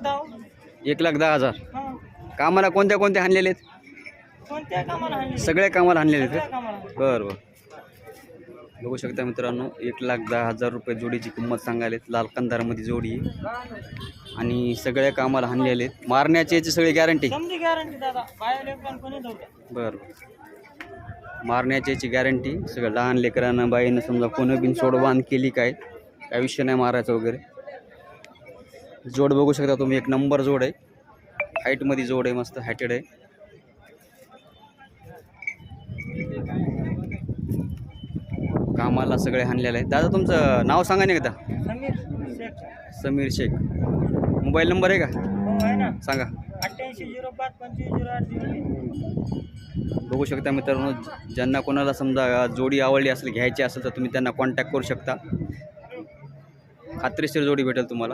1,10,000. कामाला कोणत्या कोणत्या आणलेले आहेत? कोणत्या कामाला आणले? सगळ्या कामाला आणलेले आहेत सगळ्या का? कामाला. बरं बरं. बघू शकता मित्रांनो, 1,10,000 रुपये जोडीची किंमत सांगायलेत. लाल कंदारमध्ये जोडी आहे आणि सगळ्या कामाला आणलेले आहेत. मारण्याची याची सगळी गॅरंटी? समजी गॅरंटी दादा, बाहेर लेकरांना कोणी जाऊ द्या. बरं. मारण्याची याची गॅरंटी. सगळं लहान लेकरांना बाईनं समजा कोणी बिन सोडबांध केली काय विषय नाही मारायचं वगैरे. जोड बघू शकता तुम्ही, एक नंबर जोड आहे. हाईटमध्ये जोड आहे, मस्त हायटेड आहे. कामाला सगळे हाणलेलं आहे. दादा तुमचं नाव सांगा ना एकदा. समीर शेख. समीर शेख. मोबाईल नंबर आहे का? हो आहे ना, सांगा. 8805250803. बघू शकता मित्रांनो, ज्यांना कोणाला समजा जोडी आवडली असेल, घ्यायची असेल तर तुम्ही त्यांना कॉन्टॅक्ट करू शकता. खात्रीशीर जोडी भेटेल तुम्हाला.